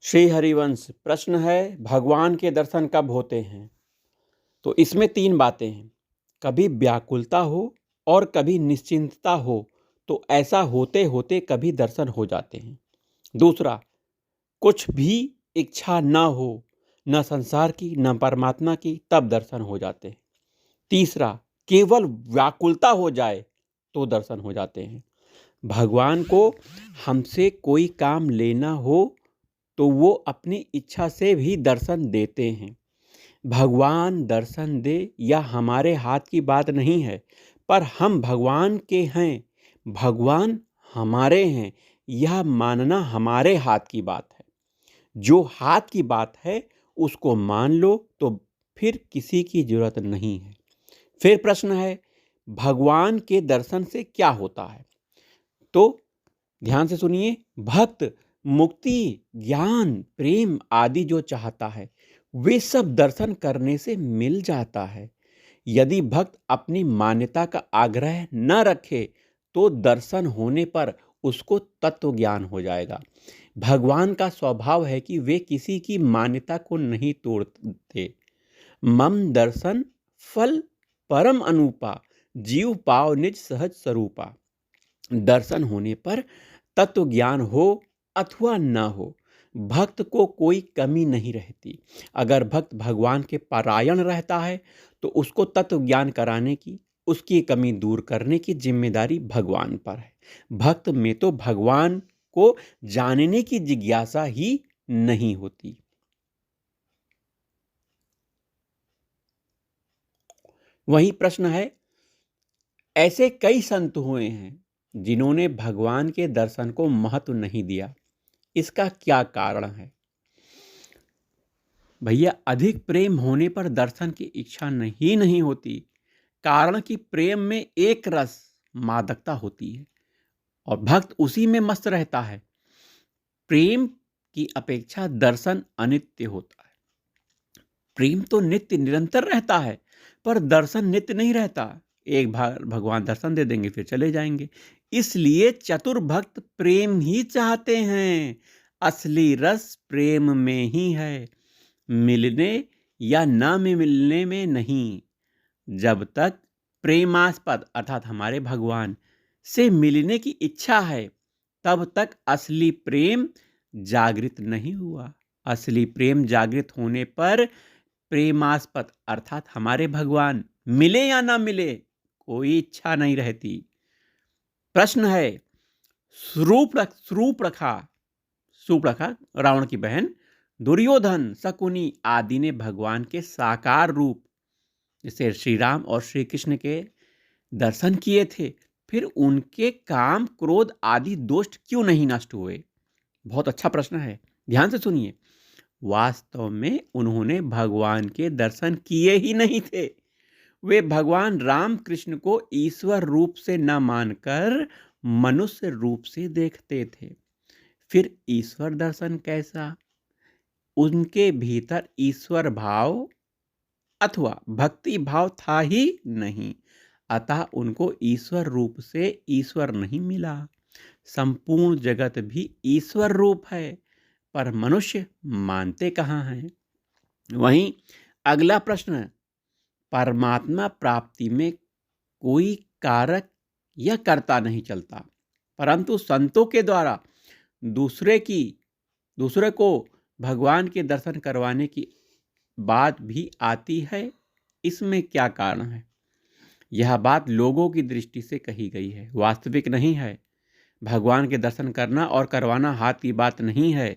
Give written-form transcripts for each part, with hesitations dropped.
श्री हरिवंश प्रश्न है, भगवान के दर्शन कब होते हैं? तो इसमें 3 बातें हैं। कभी व्याकुलता हो और कभी निश्चिंतता हो, तो ऐसा होते होते कभी दर्शन हो जाते हैं। दूसरा, कुछ भी इच्छा न हो, न संसार की न परमात्मा की, तब दर्शन हो जाते हैं। तीसरा, केवल व्याकुलता हो जाए तो दर्शन हो जाते हैं। भगवान को हमसे कोई काम लेना हो तो वो अपनी इच्छा से भी दर्शन देते हैं। भगवान दर्शन दे या हमारे हाथ की बात नहीं है, पर हम भगवान के हैं, भगवान हमारे हैं, यह मानना हमारे हाथ की बात है। जो हाथ की बात है उसको मान लो, तो फिर किसी की जरूरत नहीं है। फिर प्रश्न है, भगवान के दर्शन से क्या होता है? तो ध्यान से सुनिए। भक्त मुक्ति, ज्ञान, प्रेम आदि जो चाहता है वे सब दर्शन करने से मिल जाता है। यदि भक्त अपनी मान्यता का आग्रह न रखे तो दर्शन होने पर उसको तत्व ज्ञान हो जाएगा। भगवान का स्वभाव है कि वे किसी की मान्यता को नहीं तोड़ते। मम दर्शन फल परम अनुपा, जीव पाव निज सहज स्वरूपा। दर्शन होने पर तत्व ज्ञान हो अथवा न हो, भक्त को कोई कमी नहीं रहती। अगर भक्त भगवान के परायण रहता है तो उसको तत्व ज्ञान कराने की, उसकी कमी दूर करने की जिम्मेदारी भगवान पर है। भक्त में तो भगवान को जानने की जिज्ञासा ही नहीं होती। वही प्रश्न है, ऐसे कई संत हुए हैं जिन्होंने भगवान के दर्शन को महत्व नहीं दिया। इसका क्या कारण है? भैया, अधिक प्रेम होने पर दर्शन की इच्छा नहीं होती। कारण कि प्रेम में एक रस, मादकता होती है और भक्त उसी में मस्त रहता है। प्रेम की अपेक्षा दर्शन अनित्य होता है। प्रेम तो नित्य निरंतर रहता है, पर दर्शन नित्य नहीं रहता। एक बार भगवान दर्शन दे देंगे फिर चले जाएंगे। इसलिए चतुर भक्त प्रेम ही चाहते हैं। असली रस प्रेम में ही है, मिलने या न मिलने में नहीं। जब तक प्रेमास्पद अर्थात हमारे भगवान से मिलने की इच्छा है, तब तक असली प्रेम जागृत नहीं हुआ। असली प्रेम जागृत होने पर प्रेमास्पद अर्थात हमारे भगवान मिले या ना मिले, कोई इच्छा नहीं रहती। प्रश्न है, शूर्पणखा शूर्पणखा रावण की बहन, दुर्योधन, शकुनी आदि ने भगवान के साकार रूप जैसे श्री राम और श्री कृष्ण के दर्शन किए थे, फिर उनके काम क्रोध आदि दोष क्यों नहीं नष्ट हुए? बहुत अच्छा प्रश्न है, ध्यान से सुनिए। वास्तव में उन्होंने भगवान के दर्शन किए ही नहीं थे। वे भगवान राम कृष्ण को ईश्वर रूप से न मानकर मनुष्य रूप से देखते थे। फिर ईश्वर दर्शन कैसा? उनके भीतर ईश्वर भाव अथवा भक्ति भाव था ही नहीं, अतः उनको ईश्वर रूप से ईश्वर नहीं मिला। संपूर्ण जगत भी ईश्वर रूप है, पर मनुष्य मानते कहाँ हैं? वहीं अगला प्रश्न, परमात्मा प्राप्ति में कोई कारक या कर्ता नहीं चलता, परंतु संतों के द्वारा दूसरे को भगवान के दर्शन करवाने की बात भी आती है। इसमें क्या कारण है? यह बात लोगों की दृष्टि से कही गई है, वास्तविक नहीं है। भगवान के दर्शन करना और करवाना हाथ की बात नहीं है।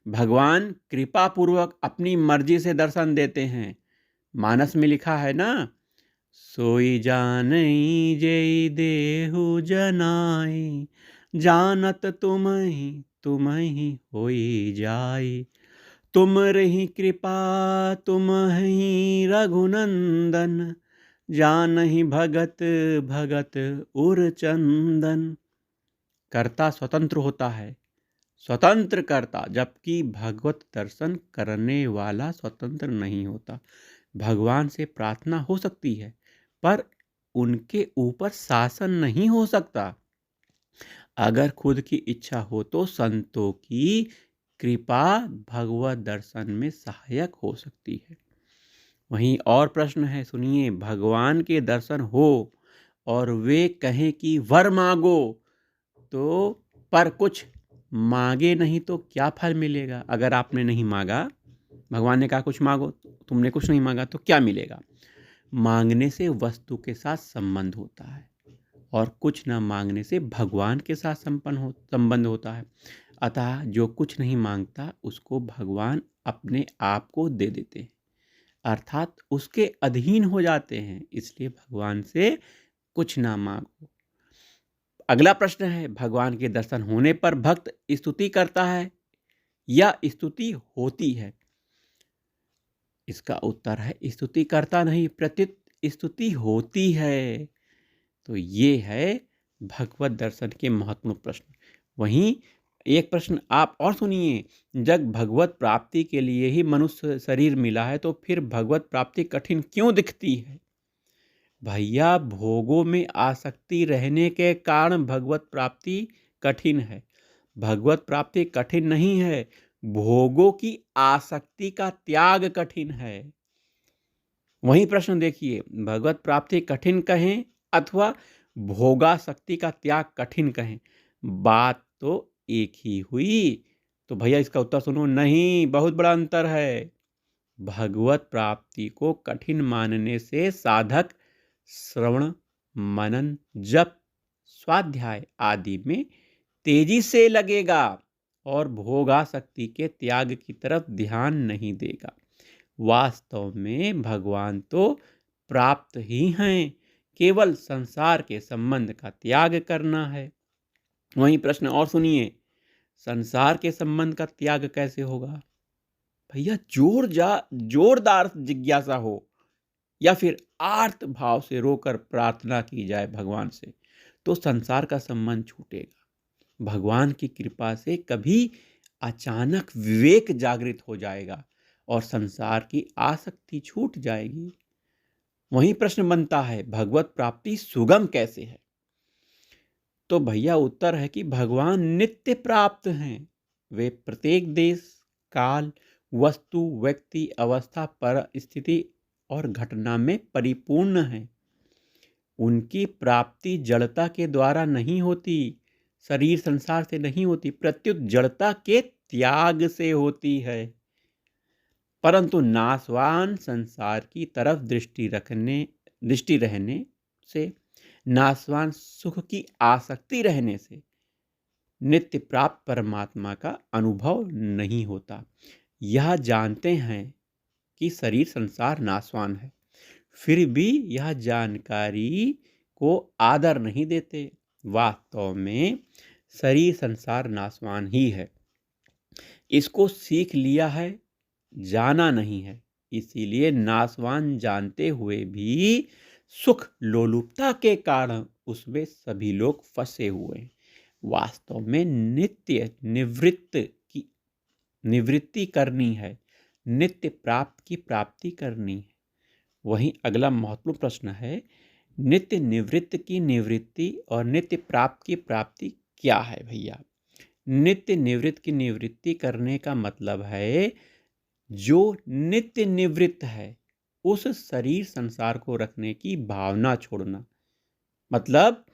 भगवान कृपा पूर्वक अपनी मर्जी से दर्शन देते हैं। मानस में लिखा है ना, सोई जानई जेई देहु जनाई, जानत तुम ही होई जाई। तुम रही कृपा तुम ही रघुनंदन, जानहि भगत भगत उर चंदन। कर्ता स्वतंत्र होता है, स्वतंत्र कर्ता, जबकि भगवत दर्शन करने वाला स्वतंत्र नहीं होता। भगवान से प्रार्थना हो सकती है, पर उनके ऊपर शासन नहीं हो सकता। अगर खुद की इच्छा हो तो संतों की कृपा भगवत दर्शन में सहायक हो सकती है। वहीं और प्रश्न है, सुनिए, भगवान के दर्शन हो और वे कहें कि वर मांगो, तो पर कुछ मांगे नहीं तो क्या फल मिलेगा? अगर आपने नहीं मांगा, भगवान ने कहा कुछ मांगो, तुमने कुछ नहीं मांगा तो क्या मिलेगा? मांगने से वस्तु के साथ संबंध होता है और कुछ न मांगने से भगवान के साथ संबंध होता है। अतः जो कुछ नहीं मांगता उसको भगवान अपने आप को दे देते हैं, अर्थात उसके अधीन हो जाते हैं। इसलिए भगवान से कुछ ना मांगो। अगला प्रश्न है, भगवान के दर्शन होने पर भक्त स्तुति करता है या स्तुति होती है? इसका उत्तर है स्तुति करता नहीं, प्रत्युत स्तुति होती है। तो ये है भगवत दर्शन के महत्वपूर्ण प्रश्न। वहीं एक प्रश्न आप और सुनिए, जब भगवत प्राप्ति के लिए ही मनुष्य शरीर मिला है तो फिर भगवत प्राप्ति कठिन क्यों दिखती है? भैया, भोगों में आसक्ति रहने के कारण भगवत प्राप्ति कठिन है। भगवत प्राप्ति कठिन नहीं है, भोगों की आसक्ति का त्याग कठिन है। वही प्रश्न देखिए, भगवत प्राप्ति कठिन कहें अथवा भोगासक्ति का त्याग कठिन कहें, बात तो एक ही हुई। तो भैया इसका उत्तर सुनो, नहीं, बहुत बड़ा अंतर है। भगवत प्राप्ति को कठिन मानने से साधक श्रवण, मनन, जप, स्वाध्याय आदि में तेजी से लगेगा और भोगासक्ति के त्याग की तरफ ध्यान नहीं देगा। वास्तव में भगवान तो प्राप्त ही हैं, केवल संसार के संबंध का त्याग करना है। वहीं प्रश्न और सुनिए, संसार के संबंध का त्याग कैसे होगा? भैया, जोरदार जिज्ञासा हो या फिर आर्त भाव से रोकर प्रार्थना की जाए भगवान से, तो संसार का संबंध छूटेगा। भगवान की कृपा से कभी अचानक विवेक जागृत हो जाएगा और संसार की आसक्ति छूट जाएगी। वहीं प्रश्न बनता है, भगवत प्राप्ति सुगम कैसे है? तो भैया उत्तर है कि भगवान नित्य प्राप्त हैं। वे प्रत्येक देश, काल, वस्तु, व्यक्ति, अवस्था, परिस्थिति और घटना में परिपूर्ण हैं। उनकी प्राप्ति जड़ता के द्वारा नहीं होती, शरीर संसार से नहीं होती, प्रत्युत जड़ता के त्याग से होती है। परंतु नाशवान संसार की तरफ दृष्टि रहने से, नाशवान सुख की आसक्ति रहने से नित्य प्राप्त परमात्मा का अनुभव नहीं होता। यह जानते हैं कि शरीर संसार नाशवान है, फिर भी यह जानकारी को आदर नहीं देते। वास्तव में शरीर संसार नाशवान ही है, इसको सीख लिया है, जाना नहीं है। इसीलिए नाशवान जानते हुए भी सुख लोलुपता के कारण उसमें सभी लोग फंसे हुए हैं। वास्तव में नित्य निवृत्ति करनी है, नित्य प्राप्त की प्राप्ति करनी है। वहीं अगला महत्वपूर्ण प्रश्न है, नित्य निवृत्त की निवृत्ति और नित्य प्राप्त की प्राप्ति क्या है? भैया, नित्य निवृत्त की निवृत्ति करने का मतलब है जो नित्य निवृत्त है उस शरीर संसार को रखने की भावना छोड़ना, मतलब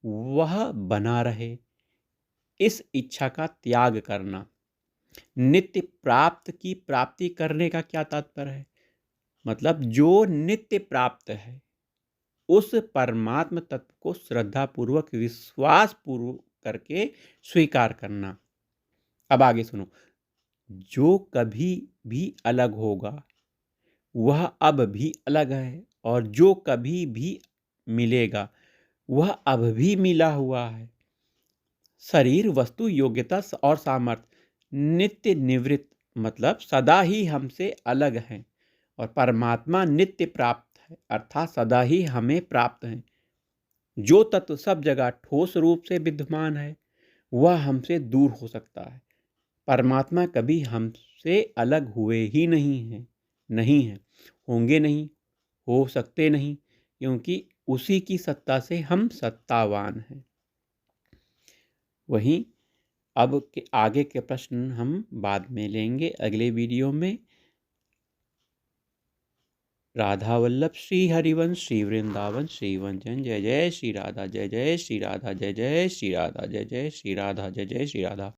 वह बना रहे, इस इच्छा का त्याग करना। नित्य प्राप्त की प्राप्ति करने का क्या तात्पर्य है? मतलब जो नित्य प्राप्त है उस परमात्म तत्व को श्रद्धापूर्वक, विश्वास पूर्वक करके स्वीकार करना। अब आगे सुनो, जो कभी भी अलग होगा वह अब भी अलग है, और जो कभी भी मिलेगा वह अब भी मिला हुआ है। शरीर, वस्तु, योग्यता और सामर्थ्य नित्य निवृत्त, मतलब सदा ही हमसे अलग हैं, और परमात्मा नित्य प्राप्त है, अर्थात सदा ही हमें प्राप्त हैं। जो तत्व सब जगह ठोस रूप से विद्यमान है वह हमसे दूर हो सकता है, परमात्मा कभी हमसे अलग हुए ही नहीं है, होंगे नहीं, हो सकते नहीं, क्योंकि उसी की सत्ता से हम सत्तावान हैं। वहीं अब के आगे के प्रश्न हम बाद में लेंगे अगले वीडियो में। राधा वल्लभ श्री हरिवंश श्री वृंदावन श्री वंचन। जय जय श्री राधा, जय जय श्री राधा, जय जय श्री राधा, जय जय श्री राधा, जय जय श्री राधा।